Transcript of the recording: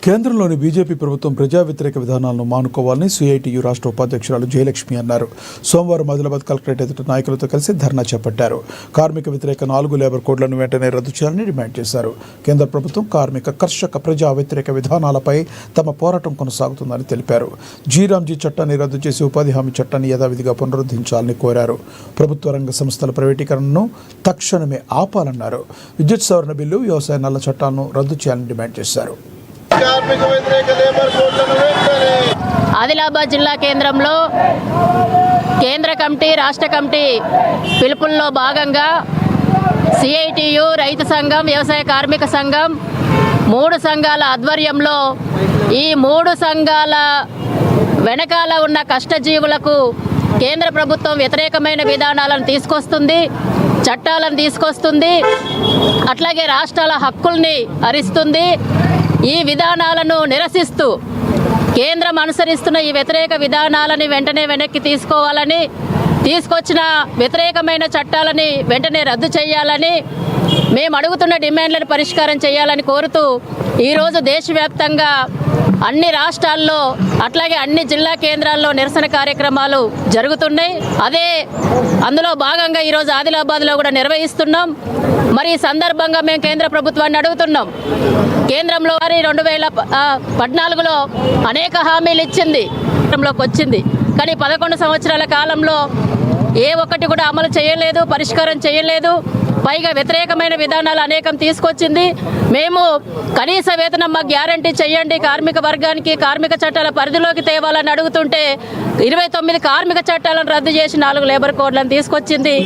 కేంద్రంలోని బీజేపీ ప్రభుత్వం ప్రజా వ్యతిరేక విధానాలను మానుకోవాలని సిఐటియు రాష్ట్ర ఉపాధ్యక్షురాలు జయలక్ష్మి అన్నారు. సోమవారం ఆదిలాబాద్ కలెక్టరేట్ ఎదుట నాయకులతో కలిసి ధర్నా చేపట్టారు. కార్మిక వ్యతిరేక 4 లేబర్ కోడ్లను వెంటనే రద్దు చేయాలని డిమాండ్ చేశారు. కేంద్ర ప్రభుత్వం కార్మిక, కర్షక, ప్రజా వ్యతిరేక విధానాలపై తమ పోరాటం కొనసాగుతుందని తెలిపారు. జీరాంజీ చట్టాన్ని రద్దు చేసి ఉపాధి హామీ చట్టాన్ని యథావిధిగా పునరుద్ధరించాలని కోరారు. ప్రభుత్వ రంగ సంస్థల ప్రైవేటీకరణను తక్షణమే ఆపాలన్నారు. విద్యుత్ సవరణ బిల్లు, వ్యవసాయ నల్ల చట్టాలను రద్దు చేయాలని డిమాండ్ చేశారు. ఆదిలాబాద్ జిల్లా కేంద్రంలో కేంద్ర కమిటీ, రాష్ట్ర కమిటీ పిలుపుల్లో భాగంగా సిఐటియు, రైతు సంఘం, వ్యవసాయ కార్మిక సంఘం 3 సంఘాల ఆధ్వర్యంలో ఈ 3 సంఘాల వెనకాల ఉన్న కష్టజీవులకు కేంద్ర ప్రభుత్వం వ్యతిరేకమైన విధానాలను తీసుకొస్తుంది, చట్టాలను తీసుకొస్తుంది, అట్లాగే రాష్ట్రాల హక్కుల్ని హరిస్తుంది. ఈ విధానాలను నిరసిస్తూ కేంద్రం అనుసరిస్తున్న ఈ వ్యతిరేక విధానాలని వెంటనే వెనక్కి తీసుకోవాలని, తీసుకొచ్చిన వ్యతిరేకమైన చట్టాలని వెంటనే రద్దు చేయాలని, మేము అడుగుతున్న డిమాండ్లను పరిష్కారం చేయాలని కోరుతూ ఈరోజు దేశవ్యాప్తంగా అన్ని రాష్ట్రాల్లో అట్లాగే అన్ని జిల్లా కేంద్రాల్లో నిరసన కార్యక్రమాలు జరుగుతున్నాయి. అందులో భాగంగా ఈరోజు ఆదిలాబాద్లో కూడా నిర్వహిస్తున్నాం. మరి ఈ సందర్భంగా మేము కేంద్ర ప్రభుత్వాన్ని అడుగుతున్నాం. కేంద్రంలో 2014లో అనేక హామీలు ఇచ్చింది, కేంద్రంలోకి వచ్చింది. కానీ 11 సంవత్సరాల కాలంలో ఏ ఒక్కటి కూడా అమలు చేయలేదు, పరిష్కారం చేయలేదు. పైగా వ్యతిరేకమైన విధానాలు అనేకం తీసుకొచ్చింది. మేము కనీస వేతనం మాకు గ్యారంటీ చేయండి, కార్మిక వర్గానికి కార్మిక చట్టాల పరిధిలోకి తేవాలని అడుగుతుంటే 29 కార్మిక చట్టాలను రద్దు చేసి 4 లేబర్ కోడ్లను తీసుకొచ్చింది.